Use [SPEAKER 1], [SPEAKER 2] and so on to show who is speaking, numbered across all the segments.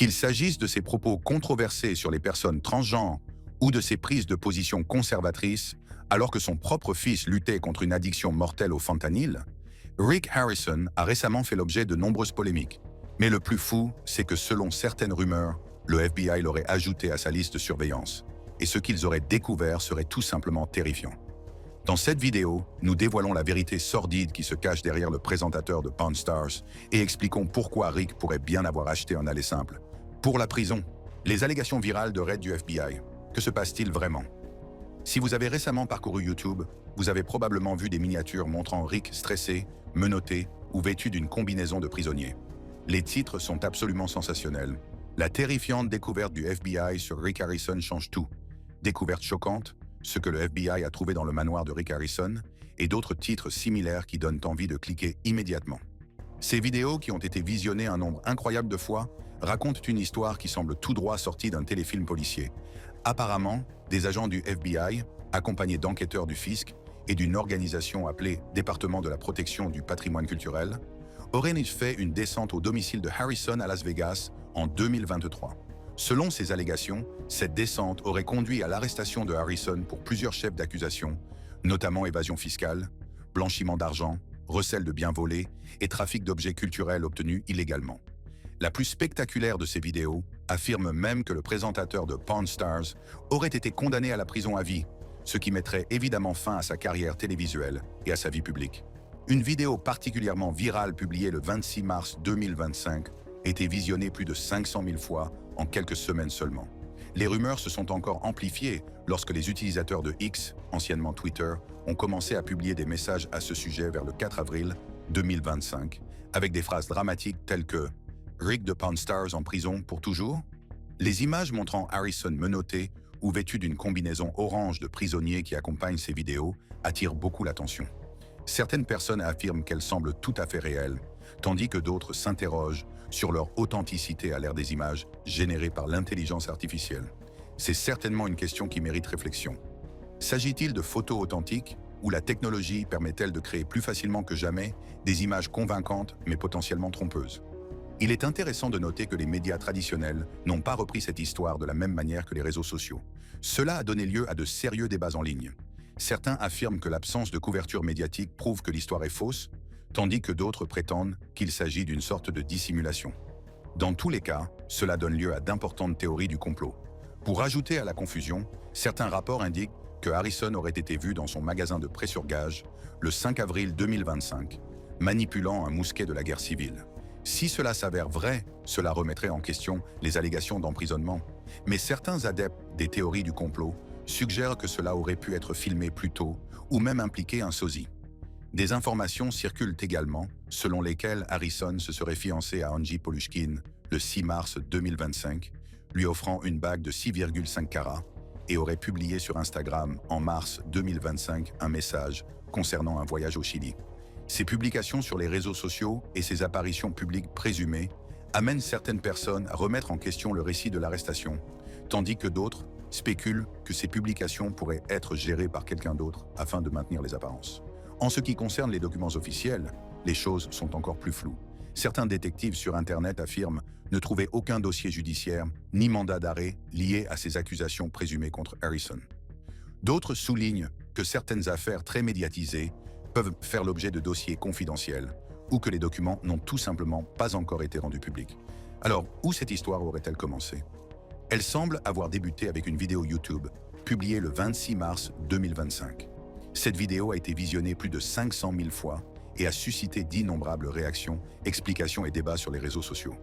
[SPEAKER 1] Qu'il s'agisse de ses propos controversés sur les personnes transgenres ou de ses prises de position conservatrices, alors que son propre fils luttait contre une addiction mortelle au fentanyl, Rick Harrison a récemment fait l'objet de nombreuses polémiques. Mais le plus fou, c'est que selon certaines rumeurs, le FBI l'aurait ajouté à sa liste de surveillance. Et ce qu'ils auraient découvert serait tout simplement terrifiant. Dans cette vidéo, nous dévoilons la vérité sordide qui se cache derrière le présentateur de Pawn Stars et expliquons pourquoi Rick pourrait bien avoir acheté un aller simple. Pour la prison, les allégations virales de raid du FBI. Que se passe-t-il vraiment? Si vous avez récemment parcouru YouTube, vous avez probablement vu des miniatures montrant Rick stressé, menotté ou vêtu d'une combinaison de prisonnier. Les titres sont absolument sensationnels. La terrifiante découverte du FBI sur Rick Harrison change tout. Découverte choquante, ce que le FBI a trouvé dans le manoir de Rick Harrison, et d'autres titres similaires qui donnent envie de cliquer immédiatement. Ces vidéos, qui ont été visionnées un nombre incroyable de fois, racontent une histoire qui semble tout droit sortie d'un téléfilm policier. Apparemment, des agents du FBI, accompagnés d'enquêteurs du fisc et d'une organisation appelée Département de la protection du patrimoine culturel, auraient fait une descente au domicile de Harrison à Las Vegas en 2023. Selon ces allégations, cette descente aurait conduit à l'arrestation de Harrison pour plusieurs chefs d'accusation, notamment évasion fiscale, blanchiment d'argent, recel de biens volés et trafic d'objets culturels obtenus illégalement. La plus spectaculaire de ces vidéos affirme même que le présentateur de Pawn Stars aurait été condamné à la prison à vie, ce qui mettrait évidemment fin à sa carrière télévisuelle et à sa vie publique. Une vidéo particulièrement virale publiée le 26 mars 2025 a été visionnée plus de 500 000 fois en quelques semaines seulement. Les rumeurs se sont encore amplifiées lorsque les utilisateurs de X, anciennement Twitter, ont commencé à publier des messages à ce sujet vers le 4 avril 2025, avec des phrases dramatiques telles que « Rick de Pawn Stars en prison pour toujours ?» Les images montrant Harrison menotté ou vêtu d'une combinaison orange de prisonnier qui accompagne ces vidéos attirent beaucoup l'attention. Certaines personnes affirment qu'elles semblent tout à fait réelles, tandis que d'autres s'interrogent sur leur authenticité à l'ère des images générées par l'intelligence artificielle. C'est certainement une question qui mérite réflexion. S'agit-il de photos authentiques ou la technologie permet-elle de créer plus facilement que jamais des images convaincantes mais potentiellement trompeuses? Il est intéressant de noter que les médias traditionnels n'ont pas repris cette histoire de la même manière que les réseaux sociaux. Cela a donné lieu à de sérieux débats en ligne. Certains affirment que l'absence de couverture médiatique prouve que l'histoire est fausse, tandis que d'autres prétendent qu'il s'agit d'une sorte de dissimulation. Dans tous les cas, cela donne lieu à d'importantes théories du complot. Pour ajouter à la confusion, certains rapports indiquent que Harrison aurait été vu dans son magasin de prêt-sur-gage le 5 avril 2025, manipulant un mousquet de la guerre civile. Si cela s'avère vrai, cela remettrait en question les allégations d'emprisonnement. Mais certains adeptes des théories du complot suggèrent que cela aurait pu être filmé plus tôt ou même impliquer un sosie. Des informations circulent également, selon lesquelles Harrison se serait fiancé à Angie Polushkin le 6 mars 2025, lui offrant une bague de 6,5 carats, et aurait publié sur Instagram en mars 2025 un message concernant un voyage au Chili. Ces publications sur les réseaux sociaux et ces apparitions publiques présumées amènent certaines personnes à remettre en question le récit de l'arrestation, tandis que d'autres spéculent que ces publications pourraient être gérées par quelqu'un d'autre afin de maintenir les apparences. En ce qui concerne les documents officiels, les choses sont encore plus floues. Certains détectives sur Internet affirment ne trouver aucun dossier judiciaire ni mandat d'arrêt lié à ces accusations présumées contre Harrison. D'autres soulignent que certaines affaires très médiatisées peuvent faire l'objet de dossiers confidentiels ou que les documents n'ont tout simplement pas encore été rendus publics. Alors, où cette histoire aurait-elle commencé? Elle semble avoir débuté avec une vidéo YouTube publiée le 26 mars 2025. Cette vidéo a été visionnée plus de 500 000 fois et a suscité d'innombrables réactions, explications et débats sur les réseaux sociaux.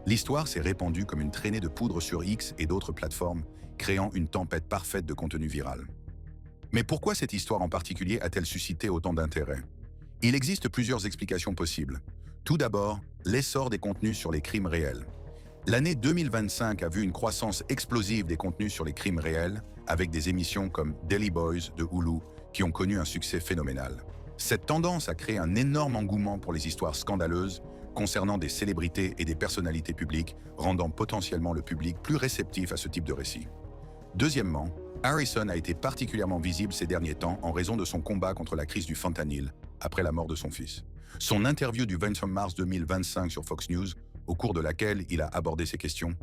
[SPEAKER 1] L'histoire s'est répandue comme une traînée de poudre sur X et d'autres plateformes, créant une tempête parfaite de contenu viral. Mais pourquoi cette histoire en particulier a-t-elle suscité autant d'intérêt? Il existe plusieurs explications possibles. Tout d'abord, l'essor des contenus sur les crimes réels. L'année 2025 a vu une croissance explosive des contenus sur les crimes réels, avec des émissions comme Daily Boys de Hulu, qui ont connu un succès phénoménal. Cette tendance a créé un énorme engouement pour les histoires scandaleuses concernant des célébrités et des personnalités publiques, rendant potentiellement le public plus réceptif à ce type de récit. Deuxièmement, Harrison a été particulièrement visible ces derniers temps en raison de son combat contre la crise du fentanyl après la mort de son fils. Son interview du 20 mars 2025 sur Fox News au cours de laquelle il a abordé ces questions,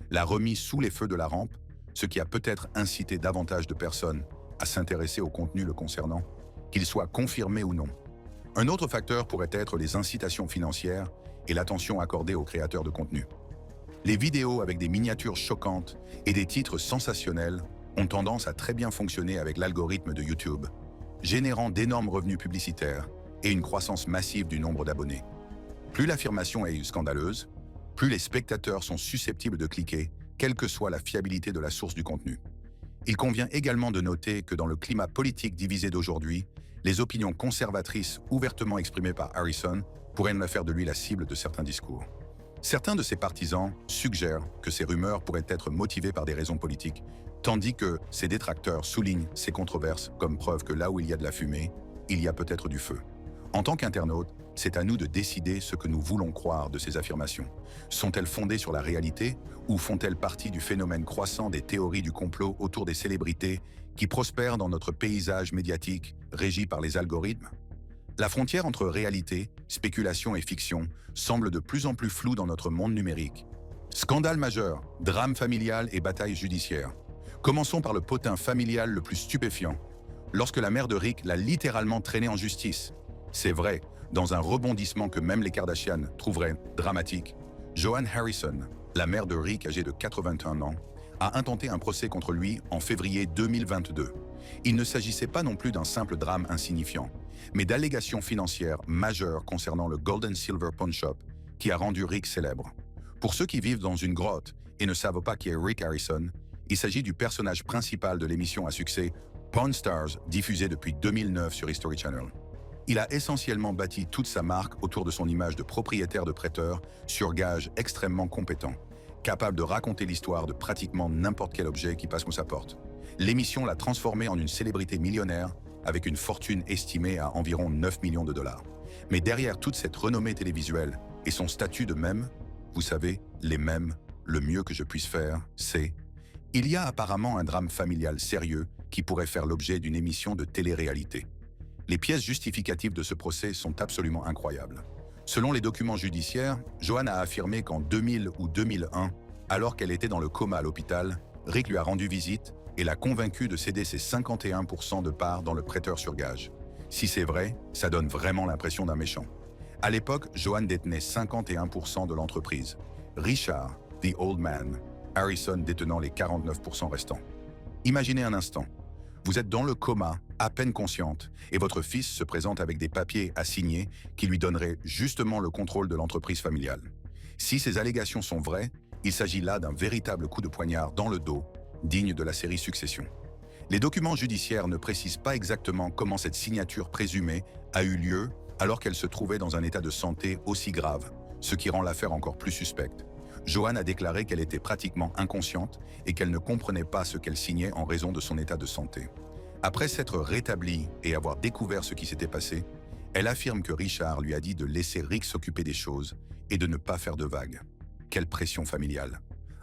[SPEAKER 1] l'a remis sous les feux de la rampe, ce qui a peut-être incité davantage de personnes à s'intéresser au contenu le concernant, qu'il soit confirmé ou non. Un autre facteur pourrait être les incitations financières et l'attention accordée aux créateurs de contenu. Les vidéos avec des miniatures choquantes et des titres sensationnels ont tendance à très bien fonctionner avec l'algorithme de YouTube, générant d'énormes revenus publicitaires et une croissance massive du nombre d'abonnés. Plus l'affirmation est scandaleuse, plus les spectateurs sont susceptibles de cliquer, quelle que soit la fiabilité de la source du contenu. Il convient également de noter que dans le climat politique divisé d'aujourd'hui, les opinions conservatrices ouvertement exprimées par Harrison pourraient ne faire de lui la cible de certains discours. Certains de ses partisans suggèrent que ces rumeurs pourraient être motivées par des raisons politiques, tandis que ses détracteurs soulignent ces controverses comme preuve que là où il y a de la fumée, il y a peut-être du feu. En tant qu'internaute, c'est à nous de décider ce que nous voulons croire de ces affirmations. Sont-elles fondées sur la réalité ou font-elles partie du phénomène croissant des théories du complot autour des célébrités qui prospèrent dans notre paysage médiatique régi par les algorithmes? La frontière entre réalité, spéculation et fiction semble de plus en plus floue dans notre monde numérique. Scandale majeur, drame familial et bataille judiciaire. Commençons par le potin familial le plus stupéfiant. Lorsque la mère de Rick l'a littéralement traîné en justice. C'est vrai, dans un rebondissement que même les Kardashian trouveraient dramatique, Joan Harrison, la mère de Rick âgée de 81 ans, a intenté un procès contre lui en février 2022. Il ne s'agissait pas non plus d'un simple drame insignifiant, mais d'allégations financières majeures concernant le Gold and Silver Pawn Shop qui a rendu Rick célèbre. Pour ceux qui vivent dans une grotte et ne savent pas qui est Rick Harrison, il s'agit du personnage principal de l'émission à succès Pawn Stars, diffusée depuis 2009 sur History Channel. Il a essentiellement bâti toute sa marque autour de son image de propriétaire de prêteur sur gage extrêmement compétent, capable de raconter l'histoire de pratiquement n'importe quel objet qui passe sous sa porte. L'émission l'a transformé en une célébrité millionnaire avec une fortune estimée à environ 9 millions de dollars. Mais derrière toute cette renommée télévisuelle et son statut de mème, vous savez, les mèmes, le mieux que je puisse faire, c'est... Il y a apparemment un drame familial sérieux qui pourrait faire l'objet d'une émission de télé-réalité. Les pièces justificatives de ce procès sont absolument incroyables. Selon les documents judiciaires, Joan a affirmé qu'en 2000 ou 2001, alors qu'elle était dans le coma à l'hôpital, Rick lui a rendu visite et l'a convaincu de céder ses 51% de parts dans le prêteur sur gage. Si c'est vrai, ça donne vraiment l'impression d'un méchant. À l'époque, Joan détenait 51% de l'entreprise. Richard, the old man, Harrison détenant les 49% restants. Imaginez un instant. Vous êtes dans le coma, à peine consciente, et votre fils se présente avec des papiers à signer qui lui donneraient justement le contrôle de l'entreprise familiale. Si ces allégations sont vraies, il s'agit là d'un véritable coup de poignard dans le dos, digne de la série Succession. Les documents judiciaires ne précisent pas exactement comment cette signature présumée a eu lieu alors qu'elle se trouvait dans un état de santé aussi grave, ce qui rend l'affaire encore plus suspecte. Joan a déclaré qu'elle était pratiquement inconsciente et qu'elle ne comprenait pas ce qu'elle signait en raison de son état de santé. Après s'être rétablie et avoir découvert ce qui s'était passé, elle affirme que Richard lui a dit de laisser Rick s'occuper des choses et de ne pas faire de vagues. Quelle pression familiale!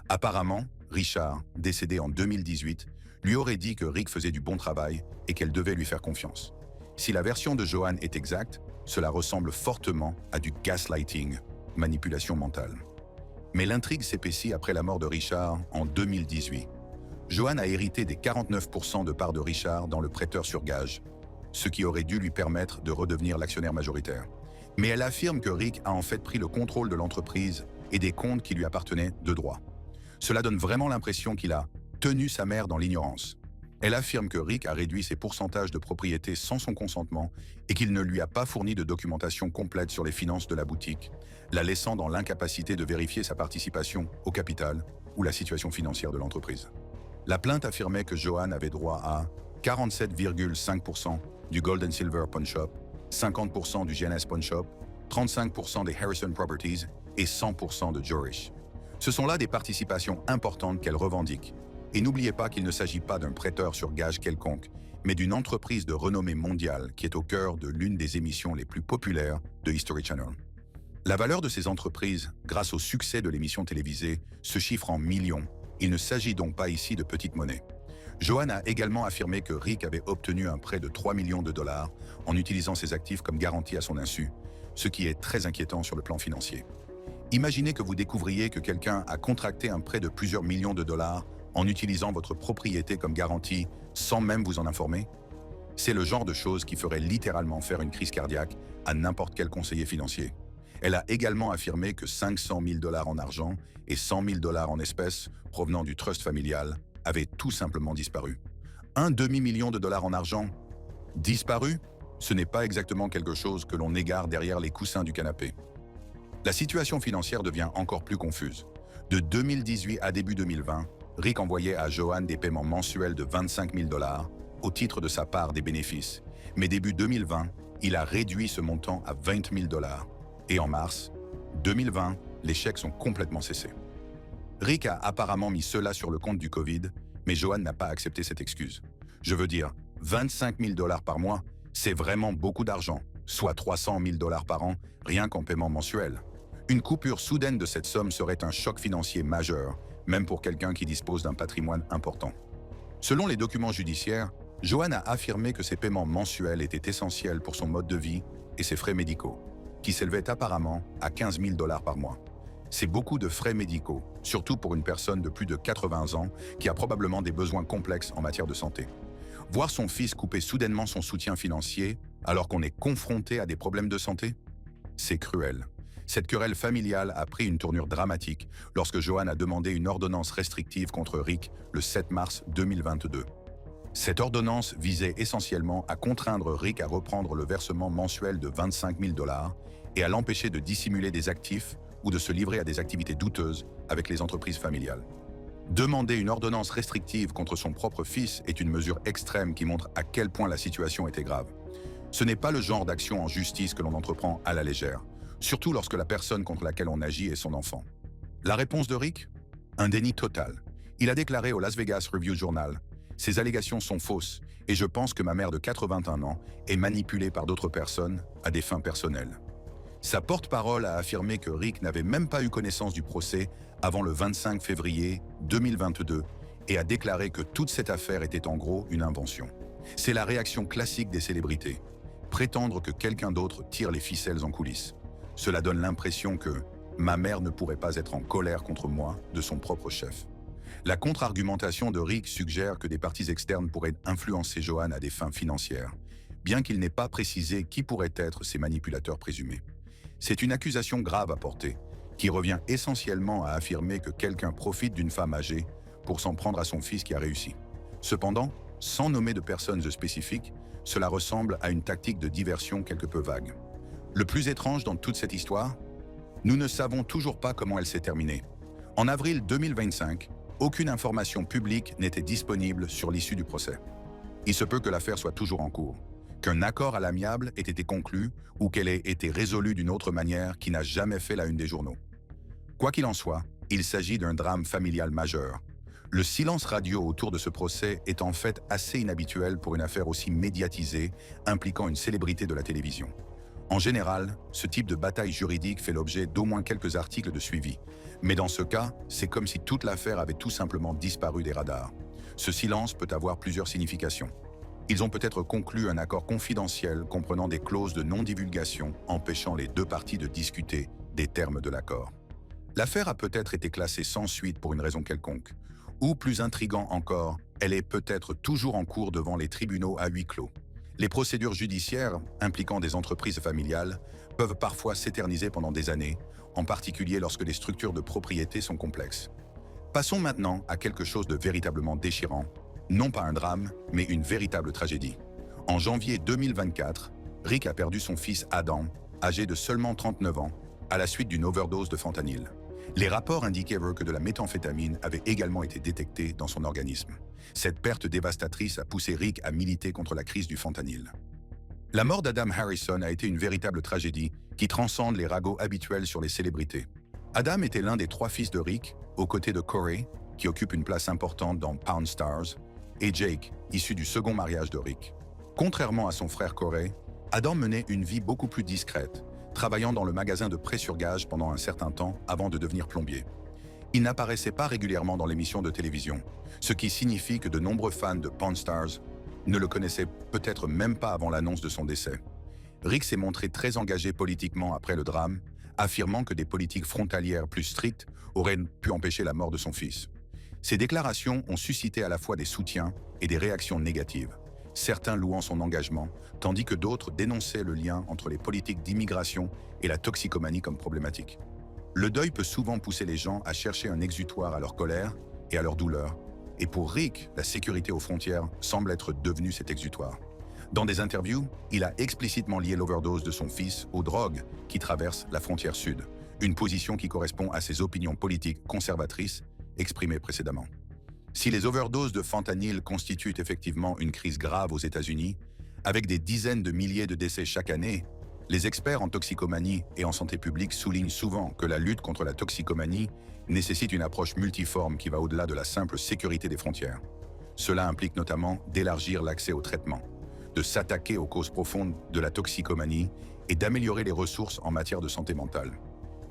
[SPEAKER 1] Apparemment, Richard, décédé en 2018, lui aurait dit que Rick faisait du bon travail et qu'elle devait lui faire confiance. Si la version de Joan est exacte, cela ressemble fortement à du gaslighting, manipulation mentale. Mais l'intrigue s'épaissit après la mort de Richard en 2018. Joan a hérité des 49% de parts de Richard dans le prêteur sur gage, ce qui aurait dû lui permettre de redevenir l'actionnaire majoritaire. Mais elle affirme que Rick a en fait pris le contrôle de l'entreprise et des comptes qui lui appartenaient de droit. Cela donne vraiment l'impression qu'il a tenu sa mère dans l'ignorance. Elle affirme que Rick a réduit ses pourcentages de propriété sans son consentement et qu'il ne lui a pas fourni de documentation complète sur les finances de la boutique, la laissant dans l'incapacité de vérifier sa participation au capital ou la situation financière de l'entreprise. La plainte affirmait que Joan avait droit à 47,5% du Gold and Silver Pawn Shop, 50% du GNS Pawn Shop, 35% des Harrison Properties et 100% de Jorish. Ce sont là des participations importantes qu'elle revendique. Et n'oubliez pas qu'il ne s'agit pas d'un prêteur sur gage quelconque, mais d'une entreprise de renommée mondiale qui est au cœur de l'une des émissions les plus populaires de History Channel. La valeur de ces entreprises, grâce au succès de l'émission télévisée, se chiffre en millions. Il ne s'agit donc pas ici de petite monnaie. Joan a également affirmé que Rick avait obtenu un prêt de 3 millions de dollars en utilisant ses actifs comme garantie à son insu, ce qui est très inquiétant sur le plan financier. Imaginez que vous découvriez que quelqu'un a contracté un prêt de plusieurs millions de dollars en utilisant votre propriété comme garantie sans même vous en informer. C'est le genre de choses qui ferait littéralement faire une crise cardiaque à n'importe quel conseiller financier. Elle a également affirmé que 500 000 dollars en argent et 100 000 dollars en espèces provenant du trust familial avaient tout simplement disparu. Un demi-million de dollars en argent disparu? Ce n'est pas exactement quelque chose que l'on égare derrière les coussins du canapé. La situation financière devient encore plus confuse. De 2018 à début 2020, Rick envoyait à Joanne des paiements mensuels de 25 000 dollars au titre de sa part des bénéfices. Mais début 2020, il a réduit ce montant à 20 000 dollars. Et en mars 2020, les chèques sont complètement cessés. Rick a apparemment mis cela sur le compte du Covid, mais Joanne n'a pas accepté cette excuse. Je veux dire, 25 000 dollars par mois, c'est vraiment beaucoup d'argent, soit 300 000 dollars par an, rien qu'en paiement mensuel. Une coupure soudaine de cette somme serait un choc financier majeur, même pour quelqu'un qui dispose d'un patrimoine important. Selon les documents judiciaires, Joanne a affirmé que ses paiements mensuels étaient essentiels pour son mode de vie et ses frais médicaux, qui s'élevaient apparemment à 15 000 dollars par mois. C'est beaucoup de frais médicaux, surtout pour une personne de plus de 80 ans qui a probablement des besoins complexes en matière de santé. Voir son fils couper soudainement son soutien financier alors qu'on est confronté à des problèmes de santé, c'est cruel. Cette querelle familiale a pris une tournure dramatique lorsque Joanne a demandé une ordonnance restrictive contre Rick le 7 mars 2022. Cette ordonnance visait essentiellement à contraindre Rick à reprendre le versement mensuel de 25 000 dollars et à l'empêcher de dissimuler des actifs ou de se livrer à des activités douteuses avec les entreprises familiales. Demander une ordonnance restrictive contre son propre fils est une mesure extrême qui montre à quel point la situation était grave. Ce n'est pas le genre d'action en justice que l'on entreprend à la légère, surtout lorsque la personne contre laquelle on agit est son enfant. La réponse de Rick? Un déni total. Il a déclaré au Las Vegas Review Journal « Ces allégations sont fausses et je pense que ma mère de 81 ans est manipulée par d'autres personnes à des fins personnelles. » Sa porte-parole a affirmé que Rick n'avait même pas eu connaissance du procès avant le 25 février 2022 et a déclaré que toute cette affaire était en gros une invention. C'est la réaction classique des célébrités, prétendre que quelqu'un d'autre tire les ficelles en coulisses. Cela donne l'impression que « ma mère ne pourrait pas être en colère contre moi de son propre chef ». La contre-argumentation de Rick suggère que des parties externes pourraient influencer Joanne à des fins financières, bien qu'il n'ait pas précisé qui pourraient être ces manipulateurs présumés. C'est une accusation grave à porter, qui revient essentiellement à affirmer que quelqu'un profite d'une femme âgée pour s'en prendre à son fils qui a réussi. Cependant, sans nommer de personnes spécifiques, cela ressemble à une tactique de diversion quelque peu vague. Le plus étrange dans toute cette histoire, nous ne savons toujours pas comment elle s'est terminée. En avril 2025, aucune information publique n'était disponible sur l'issue du procès. Il se peut que l'affaire soit toujours en cours, qu'un accord à l'amiable ait été conclu ou qu'elle ait été résolue d'une autre manière qui n'a jamais fait la une des journaux. Quoi qu'il en soit, il s'agit d'un drame familial majeur. Le silence radio autour de ce procès est en fait assez inhabituel pour une affaire aussi médiatisée impliquant une célébrité de la télévision. En général, ce type de bataille juridique fait l'objet d'au moins quelques articles de suivi. Mais dans ce cas, c'est comme si toute l'affaire avait tout simplement disparu des radars. Ce silence peut avoir plusieurs significations. Ils ont peut-être conclu un accord confidentiel comprenant des clauses de non-divulgation empêchant les deux parties de discuter des termes de l'accord. L'affaire a peut-être été classée sans suite pour une raison quelconque. Ou plus intriguant encore, elle est peut-être toujours en cours devant les tribunaux à huis clos. Les procédures judiciaires impliquant des entreprises familiales peuvent parfois s'éterniser pendant des années, en particulier lorsque les structures de propriété sont complexes. Passons maintenant à quelque chose de véritablement déchirant, non pas un drame, mais une véritable tragédie. En janvier 2024, Rick a perdu son fils Adam, âgé de seulement 39 ans, à la suite d'une overdose de fentanyl. Les rapports indiquaient que de la méthamphétamine avait également été détectée dans son organisme. Cette perte dévastatrice a poussé Rick à militer contre la crise du fentanyl. La mort d'Adam Harrison a été une véritable tragédie qui transcende les ragots habituels sur les célébrités. Adam était l'un des 3 fils de Rick, aux côtés de Corey, qui occupe une place importante dans Pawn Stars, et Jake, issu du second mariage de Rick. Contrairement à son frère Corey, Adam menait une vie beaucoup plus discrète, travaillant dans le magasin de prêt-sur-gage pendant un certain temps avant de devenir plombier. Il n'apparaissait pas régulièrement dans l'émission de télévision, ce qui signifie que de nombreux fans de Pawn Stars ne le connaissaient peut-être même pas avant l'annonce de son décès. Rick s'est montré très engagé politiquement après le drame, affirmant que des politiques frontalières plus strictes auraient pu empêcher la mort de son fils. Ces déclarations ont suscité à la fois des soutiens et des réactions négatives, certains louant son engagement, tandis que d'autres dénonçaient le lien entre les politiques d'immigration et la toxicomanie comme problématique. Le deuil peut souvent pousser les gens à chercher un exutoire à leur colère et à leur douleur, et pour Rick, la sécurité aux frontières semble être devenue cet exutoire. Dans des interviews, il a explicitement lié l'overdose de son fils aux drogues qui traversent la frontière sud, une position qui correspond à ses opinions politiques conservatrices exprimées précédemment. Si les overdoses de fentanyl constituent effectivement une crise grave aux États-Unis, avec des dizaines de milliers de décès chaque année, les experts en toxicomanie et en santé publique soulignent souvent que la lutte contre la toxicomanie nécessite une approche multiforme qui va au-delà de la simple sécurité des frontières. Cela implique notamment d'élargir l'accès au traitement, de s'attaquer aux causes profondes de la toxicomanie et d'améliorer les ressources en matière de santé mentale.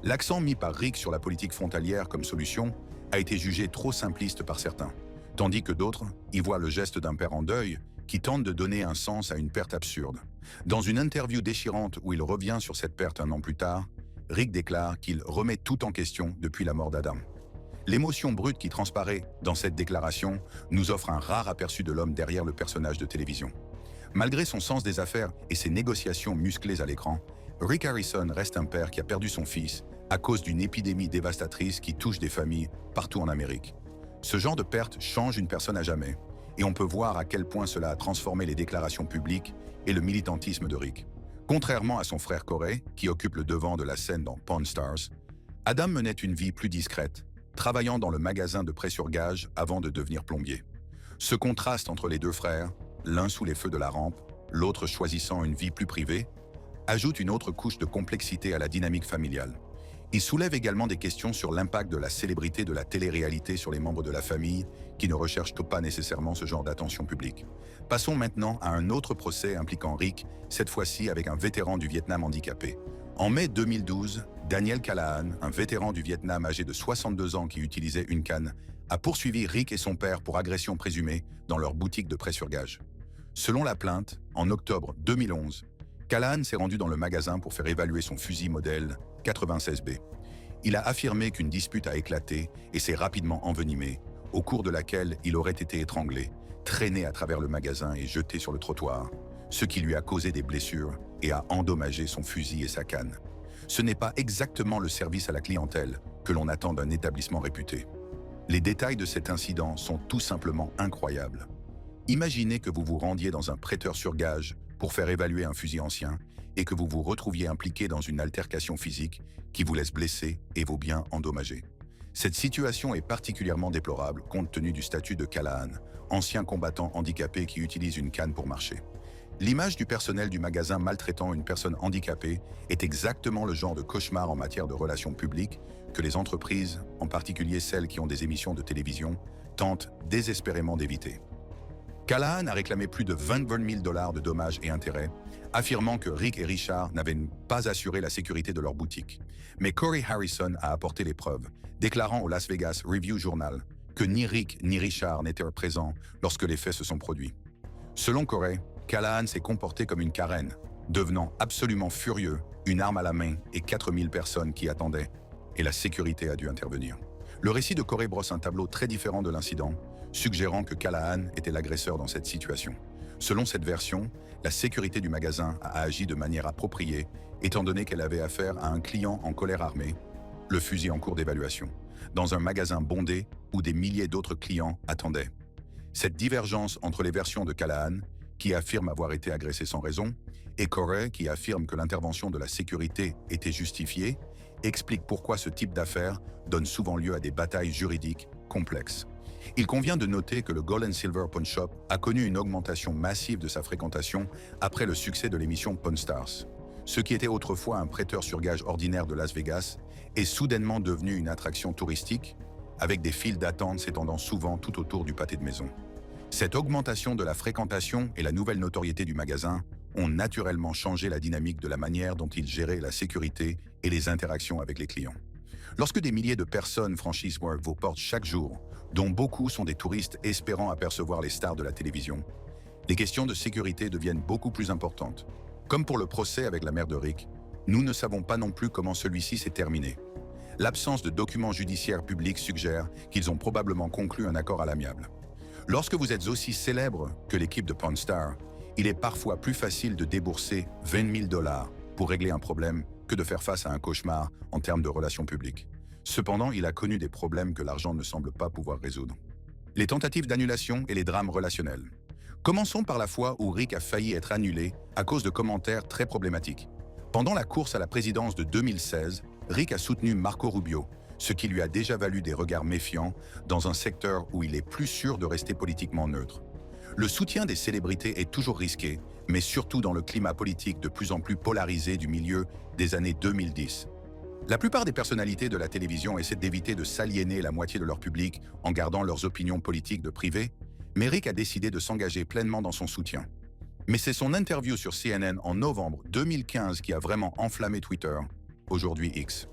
[SPEAKER 1] L'accent mis par Rick sur la politique frontalière comme solution a été jugé trop simpliste par certains, tandis que d'autres y voient le geste d'un père en deuil qui tente de donner un sens à une perte absurde. Dans une interview déchirante où il revient sur cette perte un an plus tard, Rick déclare qu'il remet tout en question depuis la mort d'Adam. L'émotion brute qui transparaît dans cette déclaration nous offre un rare aperçu de l'homme derrière le personnage de télévision. Malgré son sens des affaires et ses négociations musclées à l'écran, Rick Harrison reste un père qui a perdu son fils à cause d'une épidémie dévastatrice qui touche des familles partout en Amérique. Ce genre de perte change une personne à jamais, et on peut voir à quel point cela a transformé les déclarations publiques et le militantisme de Rick. Contrairement à son frère Corey, qui occupe le devant de la scène dans Pawn Stars, Adam menait une vie plus discrète, travaillant dans le magasin de prêt-sur-gage avant de devenir plombier. Ce contraste entre les deux frères, l'un sous les feux de la rampe, l'autre choisissant une vie plus privée, ajoute une autre couche de complexité à la dynamique familiale. Il soulève également des questions sur l'impact de la célébrité de la télé-réalité sur les membres de la famille qui ne recherchent pas nécessairement ce genre d'attention publique. Passons maintenant à un autre procès impliquant Rick, cette fois-ci avec un vétéran du Vietnam handicapé. En mai 2012, Daniel Callahan, un vétéran du Vietnam âgé de 62 ans qui utilisait une canne, a poursuivi Rick et son père pour agression présumée dans leur boutique de prêt-sur-gage. Selon la plainte, en octobre 2011, Callahan s'est rendu dans le magasin pour faire évaluer son fusil modèle 96B. Il a affirmé qu'une dispute a éclaté et s'est rapidement envenimée, au cours de laquelle il aurait été étranglé, traîné à travers le magasin et jeté sur le trottoir, ce qui lui a causé des blessures et a endommagé son fusil et sa canne. Ce n'est pas exactement le service à la clientèle que l'on attend d'un établissement réputé. Les détails de cet incident sont tout simplement incroyables. Imaginez que vous vous rendiez dans un prêteur sur gage pour faire évaluer un fusil ancien et que vous vous retrouviez impliqué dans une altercation physique qui vous laisse blessé et vos biens endommagés. Cette situation est particulièrement déplorable compte tenu du statut de Callahan, ancien combattant handicapé qui utilise une canne pour marcher. L'image du personnel du magasin maltraitant une personne handicapée est exactement le genre de cauchemar en matière de relations publiques que les entreprises, en particulier celles qui ont des émissions de télévision, tentent désespérément d'éviter. Callahan a réclamé plus de 22 000 $ de dommages et intérêts, affirmant que Rick et Richard n'avaient pas assuré la sécurité de leur boutique. Mais Corey Harrison a apporté les preuves, déclarant au Las Vegas Review Journal que ni Rick ni Richard n'étaient présents lorsque les faits se sont produits. Selon Corey, Callahan s'est comporté comme une carène, devenant absolument furieux, une arme à la main et 4000 personnes qui attendaient, et la sécurité a dû intervenir. Le récit de Corey brosse un tableau très différent de l'incident, suggérant que Callahan était l'agresseur dans cette situation. Selon cette version, la sécurité du magasin a agi de manière appropriée, étant donné qu'elle avait affaire à un client en colère armée, le fusil en cours d'évaluation, dans un magasin bondé où des milliers d'autres clients attendaient. Cette divergence entre les versions de Callahan, qui affirme avoir été agressé sans raison, et Corey, qui affirme que l'intervention de la sécurité était justifiée, explique pourquoi ce type d'affaires donne souvent lieu à des batailles juridiques complexes. Il convient de noter que le Gold and Silver Pawn Shop a connu une augmentation massive de sa fréquentation après le succès de l'émission Pawn Stars. Ce qui était autrefois un prêteur sur gage ordinaire de Las Vegas est soudainement devenu une attraction touristique, avec des files d'attente s'étendant souvent tout autour du pâté de maison. Cette augmentation de la fréquentation et la nouvelle notoriété du magasin ont naturellement changé la dynamique de la manière dont il gérait la sécurité et les interactions avec les clients. Lorsque des milliers de personnes franchissent vos portes chaque jour, dont beaucoup sont des touristes espérant apercevoir les stars de la télévision, les questions de sécurité deviennent beaucoup plus importantes. Comme pour le procès avec la mère de Rick, Nous ne savons pas non plus comment celui-ci s'est terminé. L'absence de documents judiciaires publics suggère qu'ils ont probablement conclu un accord à l'amiable. Lorsque vous êtes aussi célèbre que l'équipe de Pawn Stars, il est parfois plus facile de débourser 20 000 $ pour régler un problème que de faire face à un cauchemar en termes de relations publiques. Cependant, il a connu des problèmes que l'argent ne semble pas pouvoir résoudre. Les tentatives d'annulation et les drames relationnels. Commençons par la fois où Rick a failli être annulé à cause de commentaires très problématiques. Pendant la course à la présidence de 2016, Rick a soutenu Marco Rubio, ce qui lui a déjà valu des regards méfiants dans un secteur où il est plus sûr de rester politiquement neutre. Le soutien des célébrités est toujours risqué, mais surtout dans le climat politique de plus en plus polarisé du milieu des années 2010. La plupart des personnalités de la télévision essaient d'éviter de s'aliéner la moitié de leur public en gardant leurs opinions politiques de privé, mais Rick a décidé de s'engager pleinement dans son soutien. Mais c'est son interview sur CNN en novembre 2015 qui a vraiment enflammé Twitter, aujourd'hui X.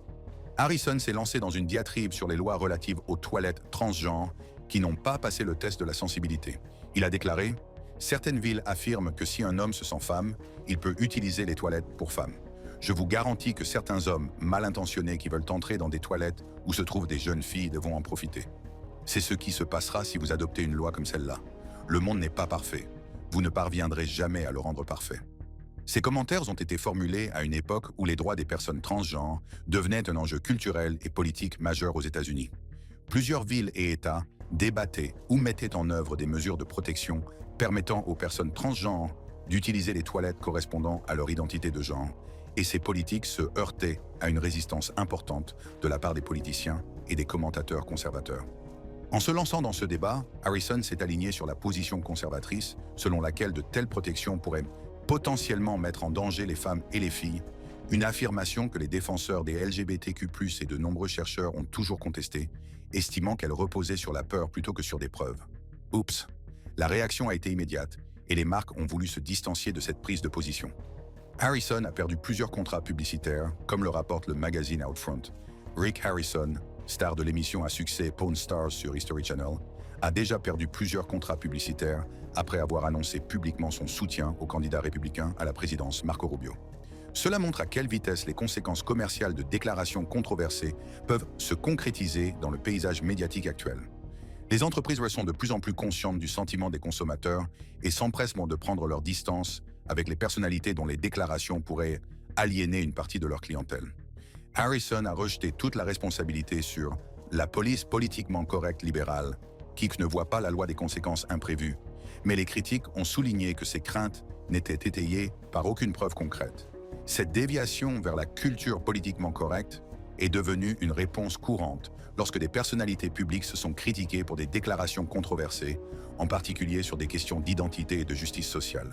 [SPEAKER 1] Harrison s'est lancé dans une diatribe sur les lois relatives aux toilettes transgenres qui n'ont pas passé le test de la sensibilité. Il a déclaré « Certaines villes affirment que si un homme se sent femme, il peut utiliser les toilettes pour femmes. Je vous garantis que certains hommes mal intentionnés qui veulent entrer dans des toilettes où se trouvent des jeunes filles devront en profiter. C'est ce qui se passera si vous adoptez une loi comme celle-là. Le monde n'est pas parfait. Vous ne parviendrez jamais à le rendre parfait. » Ces commentaires ont été formulés à une époque où les droits des personnes transgenres devenaient un enjeu culturel et politique majeur aux États-Unis. Plusieurs villes et États débattaient ou mettaient en œuvre des mesures de protection permettant aux personnes transgenres d'utiliser les toilettes correspondant à leur identité de genre, et ces politiques se heurtaient à une résistance importante de la part des politiciens et des commentateurs conservateurs. En se lançant dans ce débat, Harrison s'est aligné sur la position conservatrice selon laquelle de telles protections pourraient potentiellement mettre en danger les femmes et les filles, une affirmation que les défenseurs des LGBTQ+, et de nombreux chercheurs ont toujours contestée, estimant qu'elle reposait sur la peur plutôt que sur des preuves. Oups! La réaction a été immédiate, et les marques ont voulu se distancier de cette prise de position. Harrison a perdu plusieurs contrats publicitaires, comme le rapporte le magazine Outfront. Rick Harrison, star de l'émission à succès Pawn Stars sur History Channel, a déjà perdu plusieurs contrats publicitaires après avoir annoncé publiquement son soutien au candidat républicain à la présidence Marco Rubio. Cela montre à quelle vitesse les conséquences commerciales de déclarations controversées peuvent se concrétiser dans le paysage médiatique actuel. Les entreprises sont de plus en plus conscientes du sentiment des consommateurs et s'empressent de prendre leur distance avec les personnalités dont les déclarations pourraient aliéner une partie de leur clientèle. Harrison a rejeté toute la responsabilité sur la police politiquement correcte libérale, qui ne voit pas la loi des conséquences imprévues, mais les critiques ont souligné que ces craintes n'étaient étayées par aucune preuve concrète. Cette déviation vers la culture politiquement correcte est devenue une réponse courante lorsque des personnalités publiques se sont critiquées pour des déclarations controversées, en particulier sur des questions d'identité et de justice sociale.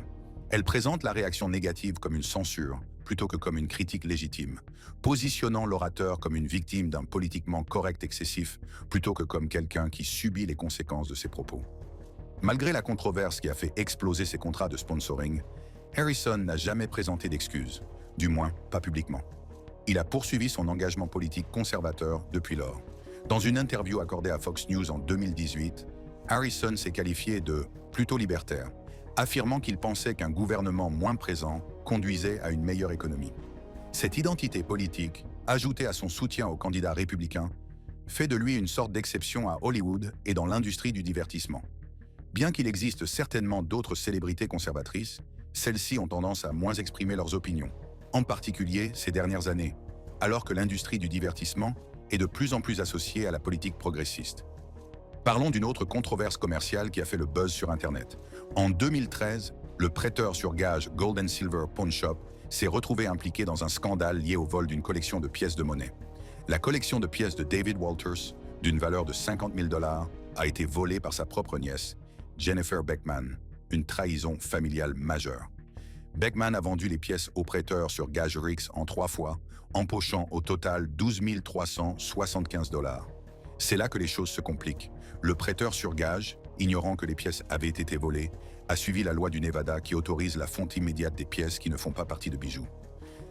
[SPEAKER 1] Elle présente la réaction négative comme une censure, plutôt que comme une critique légitime, positionnant l'orateur comme une victime d'un politiquement correct excessif, plutôt que comme quelqu'un qui subit les conséquences de ses propos. Malgré la controverse qui a fait exploser ses contrats de sponsoring, Harrison n'a jamais présenté d'excuses, du moins pas publiquement. Il a poursuivi son engagement politique conservateur depuis lors. Dans une interview accordée à Fox News en 2018, Harrison s'est qualifié de « plutôt libertaire », affirmant qu'il pensait qu'un gouvernement moins présent conduisait à une meilleure économie. Cette identité politique, ajoutée à son soutien au candidat républicain, fait de lui une sorte d'exception à Hollywood et dans l'industrie du divertissement. Bien qu'il existe certainement d'autres célébrités conservatrices, celles-ci ont tendance à moins exprimer leurs opinions, en particulier ces dernières années, alors que l'industrie du divertissement est de plus en plus associée à la politique progressiste. Parlons d'une autre controverse commerciale qui a fait le buzz sur Internet. En 2013, le prêteur sur gage Gold & Silver Pawn Shop s'est retrouvé impliqué dans un scandale lié au vol d'une collection de pièces de monnaie. La collection de pièces de David Walters, d'une valeur de 50 000 $, a été volée par sa propre nièce, Jennifer Beckman, une trahison familiale majeure. Beckman a vendu les pièces au prêteur sur gage Rix en 3 fois, empochant au total 12 375 $. C'est là que les choses se compliquent. Le prêteur sur gage, ignorant que les pièces avaient été volées, a suivi la loi du Nevada qui autorise la fonte immédiate des pièces qui ne font pas partie de bijoux.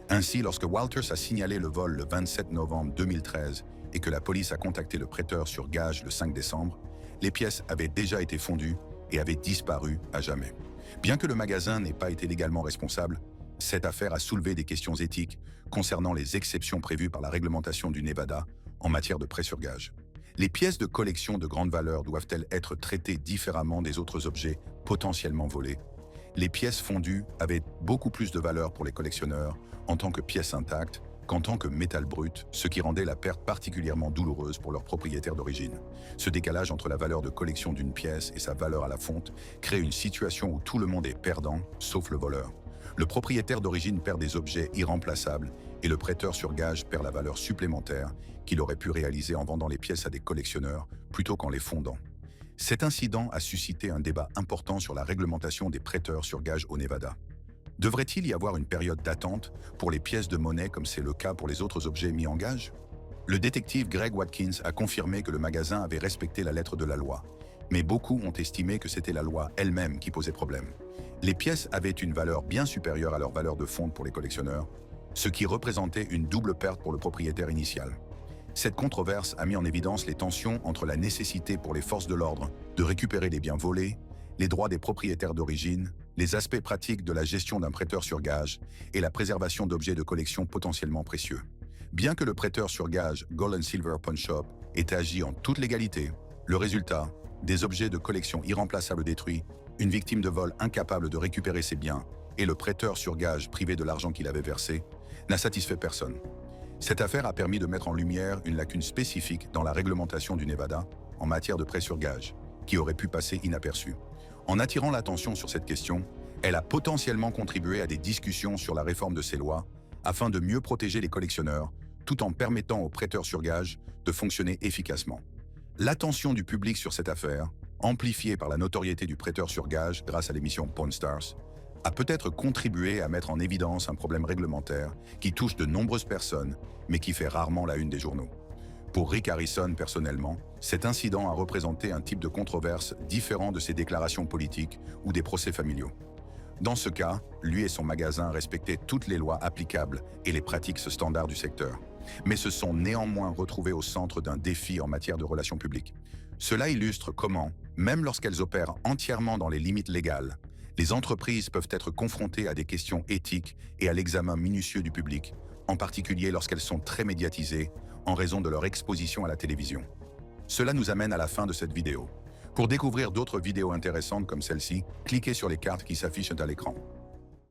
[SPEAKER 1] Ainsi, lorsque Walters a signalé le vol le 27 novembre 2013 et que la police a contacté le prêteur sur gage le 5 décembre, les pièces avaient déjà été fondues et avaient disparu à jamais. Bien que le magasin n'ait pas été légalement responsable, Cette affaire a soulevé des questions éthiques concernant les exceptions prévues par la réglementation du Nevada en matière de prêt sur gage. Les pièces de collection de grande valeur doivent-elles être traitées différemment des autres objets potentiellement volés? Les pièces fondues avaient beaucoup plus de valeur pour les collectionneurs en tant que pièces intactes qu'en tant que métal brut, ce qui rendait la perte particulièrement douloureuse pour leurs propriétaires d'origine. Ce décalage entre la valeur de collection d'une pièce et sa valeur à la fonte crée une situation où tout le monde est perdant, sauf le voleur. Le propriétaire d'origine perd des objets irremplaçables et le prêteur sur gage perd la valeur supplémentaire qu'il aurait pu réaliser en vendant les pièces à des collectionneurs plutôt qu'en les fondant. Cet incident a suscité un débat important sur la réglementation des prêteurs sur gage au Nevada. Devrait-il y avoir une période d'attente pour les pièces de monnaie comme c'est le cas pour les autres objets mis en gage? Le détective Greg Watkins a confirmé que le magasin avait respecté la lettre de la loi, mais beaucoup ont estimé que c'était la loi elle-même qui posait problème. Les pièces avaient une valeur bien supérieure à leur valeur de fonte pour les collectionneurs, ce qui représentait une double perte pour le propriétaire initial. Cette controverse a mis en évidence les tensions entre la nécessité pour les forces de l'ordre de récupérer les biens volés, les droits des propriétaires d'origine, les aspects pratiques de la gestion d'un prêteur sur gage et la préservation d'objets de collection potentiellement précieux. Bien que le prêteur sur gage Gold & Silver Pawn Shop ait agi en toute légalité, le résultat, des objets de collection irremplaçables détruits, une victime de vol incapable de récupérer ses biens et le prêteur sur gage privé de l'argent qu'il avait versé, n'a satisfait personne. Cette affaire a permis de mettre en lumière une lacune spécifique dans la réglementation du Nevada en matière de prêt sur gage, qui aurait pu passer inaperçue. En attirant l'attention sur cette question, elle a potentiellement contribué à des discussions sur la réforme de ces lois afin de mieux protéger les collectionneurs tout en permettant aux prêteurs sur gage de fonctionner efficacement. L'attention du public sur cette affaire, amplifiée par la notoriété du prêteur sur gage grâce à l'émission Pawn Stars, a peut-être contribué à mettre en évidence un problème réglementaire qui touche de nombreuses personnes, mais qui fait rarement la une des journaux. Pour Rick Harrison, personnellement, cet incident a représenté un type de controverse différent de ses déclarations politiques ou des procès familiaux. Dans ce cas, lui et son magasin respectaient toutes les lois applicables et les pratiques standards du secteur, mais se sont néanmoins retrouvés au centre d'un défi en matière de relations publiques. Cela illustre comment, même lorsqu'elles opèrent entièrement dans les limites légales, les entreprises peuvent être confrontées à des questions éthiques et à l'examen minutieux du public, en particulier lorsqu'elles sont très médiatisées en raison de leur exposition à la télévision. Cela nous amène à la fin de cette vidéo. Pour découvrir d'autres vidéos intéressantes comme celle-ci, cliquez sur les cartes qui s'affichent à l'écran.